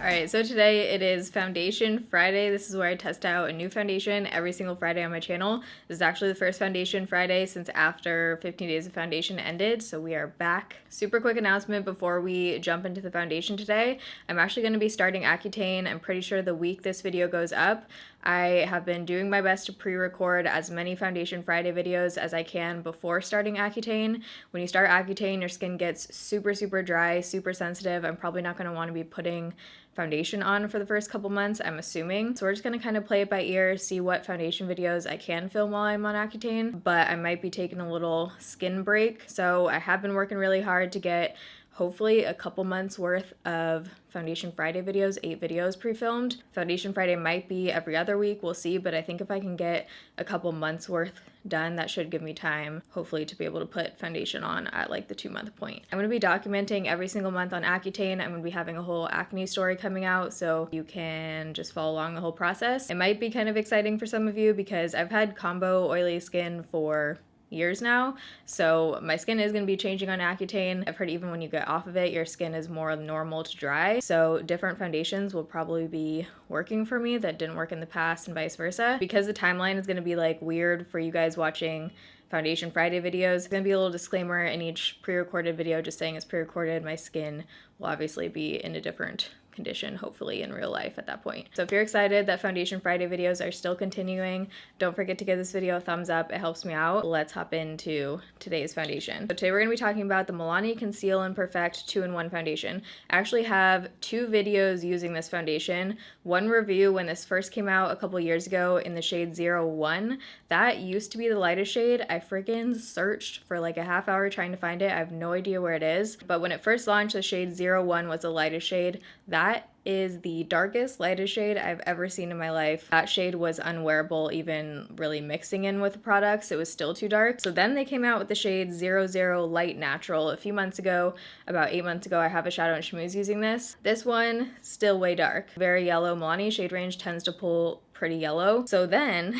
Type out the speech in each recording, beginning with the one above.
Alright, so today it is Foundation Friday. This is where I test out a new foundation every single Friday on my channel. This is actually the first Foundation Friday since after 15 days of foundation ended, so we are back. Super quick announcement before we jump into the foundation today. I'm actually going to be starting Accutane. I'm pretty sure the week this video goes up. I have been doing my best to pre-record as many Foundation Friday videos as I can before starting Accutane. When you start Accutane, your skin gets super dry, super sensitive. I'm probably not going to want to be putting foundation on for the first couple months, I'm assuming. So we're just gonna kind of play it by ear, see what foundation videos I can film while I'm on Accutane, but I might be taking a little skin break. So I have been working really hard to get hopefully a couple months worth of Foundation Friday videos, 8 videos pre-filmed. Foundation Friday might be every other week, we'll see, but I think if I can get a couple months worth done, that should give me time, hopefully, to be able to put foundation on at like the 2-month point. I'm going to be documenting every single month on Accutane. I'm going to be having a whole acne story coming out, so you can just follow along the whole process. It might be kind of exciting for some of you because I've had combo oily skin for years now, so my skin is going to be changing on Accutane. I've heard even when you get off of it, your skin is more normal to dry, so different foundations will probably be working for me that didn't work in the past and vice versa. Because the timeline is going to be like weird for you guys watching Foundation Friday videos, there's going to be a little disclaimer in each pre-recorded video just saying it's pre-recorded. My skin will obviously be in a different condition, hopefully in real life at that point. So if you're excited that Foundation Friday videos are still continuing, don't forget to give this video a thumbs up. It helps me out. Let's hop into today's foundation. So today we're going to be talking about the Milani Conceal and Perfect 2-in-1 foundation. I actually have 2 videos using this foundation. One review when this first came out a couple years ago in the shade 01. That used to be the lightest shade. I freaking searched for like a half hour trying to find it. I have no idea where it is. But when it first launched, the shade 01 was the lightest shade. That is the darkest, lightest shade I've ever seen in my life. That shade was unwearable, even really mixing in with the products. It was still too dark. So then they came out with the shade 00 Light Natural a few months ago. About 8 months ago, I have a shadow and schmooze using this. This one, still way dark. Very yellow. Milani shade range tends to pull pretty yellow. So then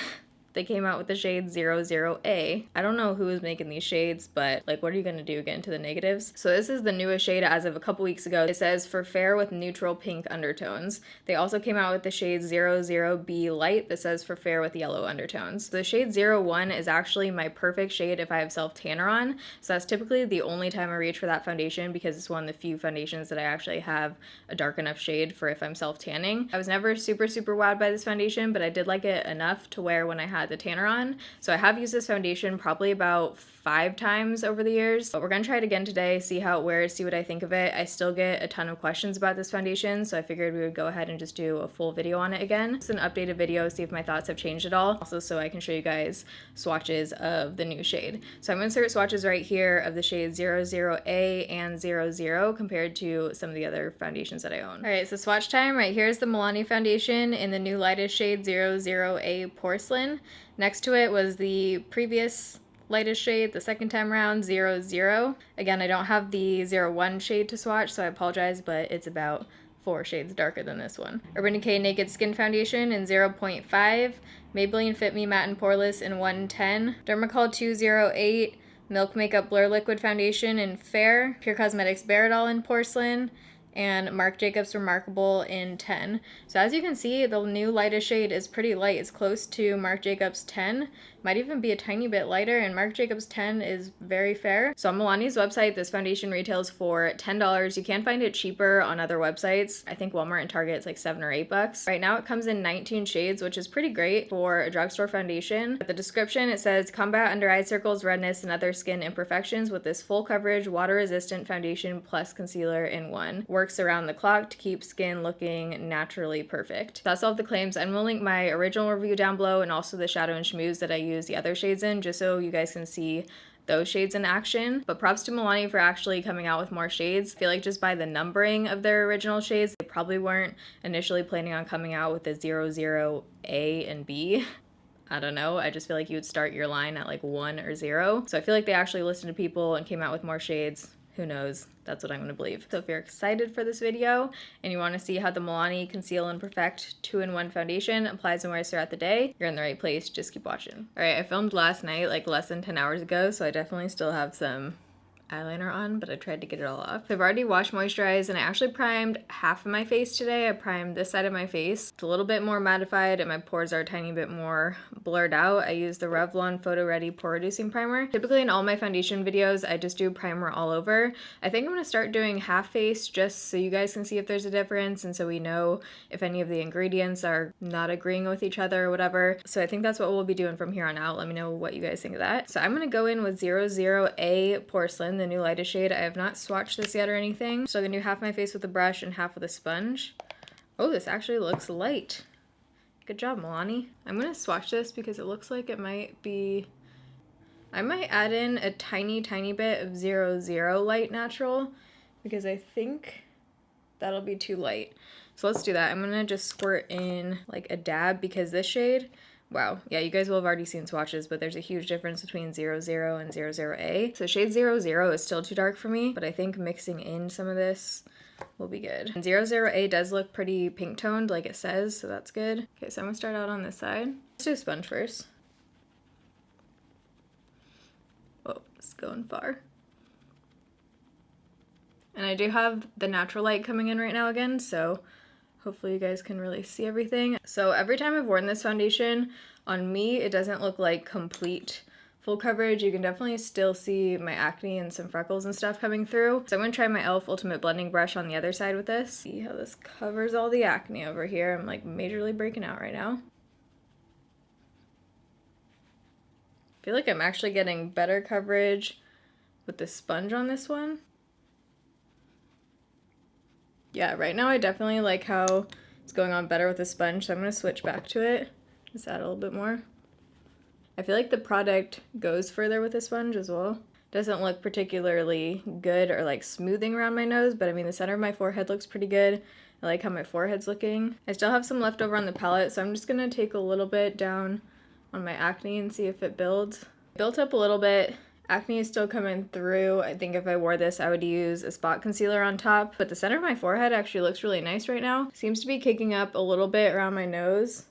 they came out with the shade 00A. I don't know who is making these shades, but like, what are you gonna do? Get into the negatives? So this is the newest shade as of a couple weeks ago. It says for fair with neutral pink undertones. They also came out with the shade 00B Light that says for fair with yellow undertones. The shade 01 is actually my perfect shade if I have self-tanner on. So that's typically the only time I reach for that foundation because it's one of the few foundations that I actually have a dark enough shade for if I'm self-tanning. I was never super wowed by this foundation, but I did like it enough to wear when I had the tanner on. So I have used this foundation probably about 5 times over the years, but we're gonna try it again today, see how it wears, see what I think of it. I still get a ton of questions about this foundation, so I figured we would go ahead and just do a full video on it again. It's an updated video, see if my thoughts have changed at all. Also, so I can show you guys swatches of the new shade. So I'm gonna insert swatches right here of the shade 00A and 00 compared to some of the other foundations that I own. All right, so swatch time. Right here is the Milani foundation in the new lightest shade 00A Porcelain. Next to it was the previous lightest shade, the second time around, 00. Again, I don't have the 01 shade to swatch, so I apologize, but it's about 4 shades darker than this one. Urban Decay Naked Skin Foundation in 0.5, Maybelline Fit Me Matte and Poreless in 110, Dermacol 208, Milk Makeup Blur Liquid Foundation in Fair, Pure Cosmetics Baradol in Porcelain, and Marc Jacobs Remarkable in 10. So as you can see, the new lightest shade is pretty light. It's close to Marc Jacobs 10. Might even be a tiny bit lighter, and Marc Jacobs 10 is very fair. So on Milani's website, this foundation retails for $10. You can find it cheaper on other websites. I think Walmart and Target is like $7 or $8. Right now it comes in 19 shades, which is pretty great for a drugstore foundation. At the description, it says, combat under eye circles, redness, and other skin imperfections with this full coverage, water-resistant foundation plus concealer in one. Works around the clock to keep skin looking naturally perfect. That's all of the claims. I'm gonna link my original review down below and also the shadow and schmooze that I use the other shades in, just so you guys can see those shades in action. But props to Milani for actually coming out with more shades. I feel like just by the numbering of their original shades, they probably weren't initially planning on coming out with the 00A and B. I don't know, I just feel like you would start your line at like 1 or 0. So I feel like they actually listened to people and came out with more shades. Who knows? That's what I'm gonna believe. So if you're excited for this video and you wanna see how the Milani Conceal and Perfect 2-in-1 foundation applies and wears throughout the day, you're in the right place, just keep watching. All right, I filmed last night, like less than 10 hours ago, so I definitely still have some eyeliner on, but I tried to get it all off. I've already washed, moisturized, and I actually primed half of my face today. I primed this side of my face. It's a little bit more mattified and my pores are a tiny bit more blurred out. I use the Revlon Photo Ready Pore Reducing Primer. Typically in all my foundation videos, I just do primer all over. I think I'm gonna start doing half face just so you guys can see if there's a difference and so we know if any of the ingredients are not agreeing with each other or whatever. So I think that's what we'll be doing from here on out. Let me know what you guys think of that. So I'm gonna go in with 00A Porcelain, the new lightest shade. I have not swatched this yet or anything. So I'm gonna do half my face with a brush and half with a sponge. Oh, this actually looks light. Good job, Milani. I'm gonna swatch this because it looks like it might be... I might add in a tiny bit of 00 Light Natural because I think that'll be too light. So let's do that. I'm gonna just squirt in like a dab because this shade, wow, yeah, you guys will have already seen swatches, but there's a huge difference between 00 and 00A. So shade 00 is still too dark for me, but I think mixing in some of this will be good. And 00A does look pretty pink toned like it says, so that's good. Okay, so I'm gonna start out on this side. Let's do a sponge first. Oh, it's going far. And I do have the natural light coming in right now again, so hopefully you guys can really see everything. So every time I've worn this foundation, on me, it doesn't look like complete full coverage. You can definitely still see my acne and some freckles and stuff coming through. So I'm gonna try my e.l.f. Ultimate Blending Brush on the other side with this. See how this covers all the acne over here. I'm like majorly breaking out right now. I feel like I'm actually getting better coverage with the sponge on this one. Yeah, right now I definitely like how it's going on better with the sponge, so I'm going to switch back to it. Just add a little bit more. I feel like the product goes further with the sponge as well. Doesn't look particularly good or like smoothing around my nose, but I mean the center of my forehead looks pretty good. I like how my forehead's looking. I still have some left over on the palette, so I'm just going to take a little bit down on my acne and see if it builds. Built up a little bit. Acne is still coming through. I think if I wore this, I would use a spot concealer on top. But the center of my forehead actually looks really nice right now. Seems to be kicking up a little bit around my nose.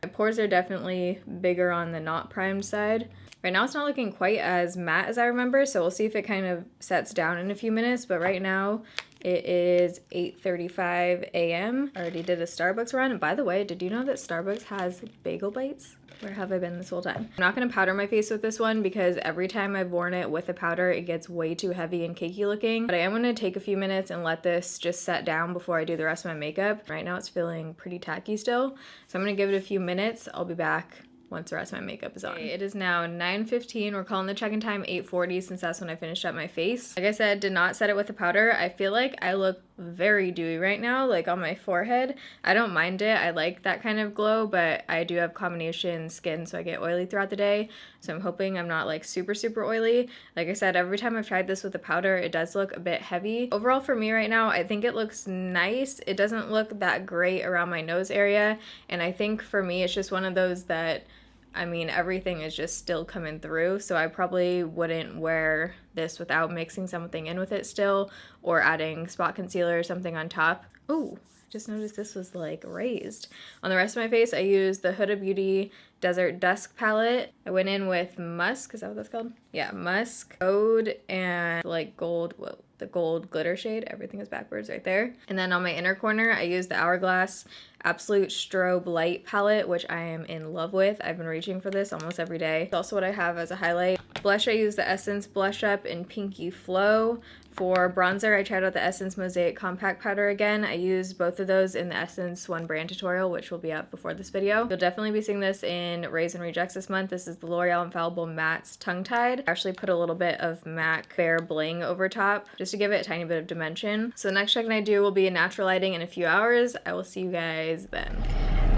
My pores are definitely bigger on the not primed side. Right now it's not looking quite as matte as I remember, so we'll see if it kind of sets down in a few minutes. But right now it is 8:35 a.m. I already did a Starbucks run. And by the way, did you know that Starbucks has bagel bites? Where have I been this whole time? I'm not going to powder my face with this one because every time I've worn it with a powder, it gets way too heavy and cakey looking. But I am going to take a few minutes and let this just set down before I do the rest of my makeup. Right now it's feeling pretty tacky still. So I'm going to give it a few minutes. I'll be back once the rest of my makeup is on. Okay, it is now 9:15. We're calling the check-in time 8:40 since that's when I finished up my face. Like I said, did not set it with a powder. I feel like I look very dewy right now, like on my forehead. I don't mind it. I like that kind of glow, but I do have combination skin, so I get oily throughout the day. So I'm hoping I'm not like super oily. Like I said, every time I've tried this with a powder, it does look a bit heavy. Overall for me right now, I think it looks nice. It doesn't look that great around my nose area. And I think for me, it's just one of those that, I mean, everything is just still coming through, so I probably wouldn't wear this without mixing something in with it still, or adding spot concealer or something on top. Oh, just noticed this was like raised. On the rest of my face, I used the Huda Beauty Desert Dusk palette. I went in with Musk, is that what that's called? Yeah, Musk, Ode, and like gold, whoa, the gold glitter shade. Everything is backwards right there. And then on my inner corner, I used the Hourglass Absolute Strobe Light palette, which I am in love with. I've been reaching for this almost every day. It's also what I have as a highlight. Blush, I used the Essence Blush Up in Pinky Flow. For bronzer, I tried out the Essence Mosaic Compact Powder again. I used both of those in the Essence One Brand tutorial, which will be up before this video. You'll definitely be seeing this in Raise and Rejects this month. This is the L'Oreal Infallible Matte's Tongue Tied. I actually put a little bit of MAC Bare Bling over top just to give it a tiny bit of dimension. So the next check-in I do will be in natural lighting in a few hours. I will see you guys then.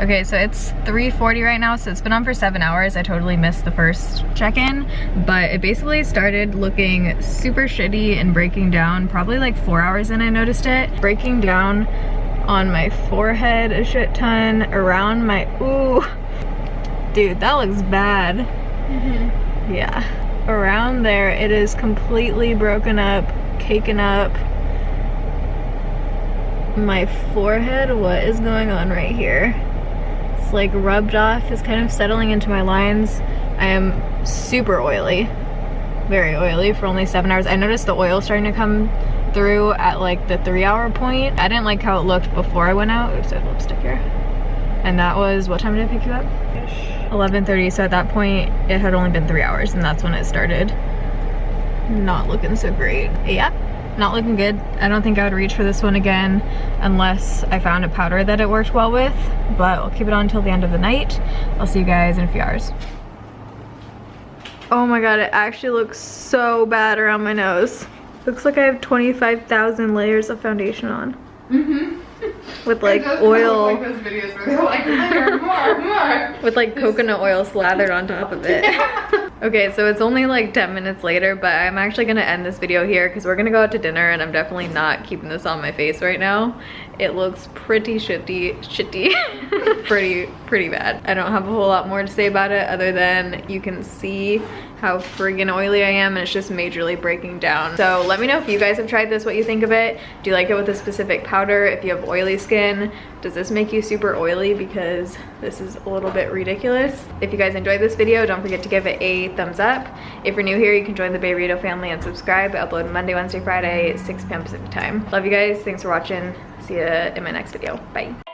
Okay, so it's 3:40 right now, so it's been on for 7 hours. I totally missed the first check-in, but it basically started looking super shitty and breaking down probably like 4 hours in. I noticed it breaking down on my forehead a shit ton, around my, ooh, dude, that looks bad. Yeah, around there it is completely broken up, caking up. My forehead, what is going on right here? It's like rubbed off, it's kind of settling into my lines. I am super oily. very oily for only 7 hours. I noticed the oil starting to come through at like the 3-hour point. I didn't like how it looked before I went out. Oops, I have lipstick here. And that was, what time did I pick you up? 11:30, so at that point it had only been 3 hours, and that's when it started not looking so great. Yeah, not looking good. I don't think I would reach for this one again unless I found a powder that it worked well with, but I'll keep it on until the end of the night. I'll see you guys in a few hours. Oh my god, it actually looks so bad around my nose. Looks like I have 25,000 layers of foundation on. With like oil. Like those videos where they're like, more. With like coconut oil slathered on top of it. Okay, so it's only like 10 minutes later, but I'm actually gonna end this video here because we're gonna go out to dinner and I'm definitely not keeping this on my face right now. It looks pretty shitty. pretty bad. I don't have a whole lot more to say about it other than you can see how friggin' oily I am, and it's just majorly breaking down. So let me know if you guys have tried this, what you think of it. Do you like it with a specific powder? If you have oily skin, does this make you super oily? Because this is a little bit ridiculous. If you guys enjoyed this video, don't forget to give it a thumbs up. If you're new here, you can join the Bayrito family and subscribe. I upload Monday, Wednesday, Friday, 6 p.m. Pacific time. Love you guys. Thanks for watching. See you in my next video. Bye.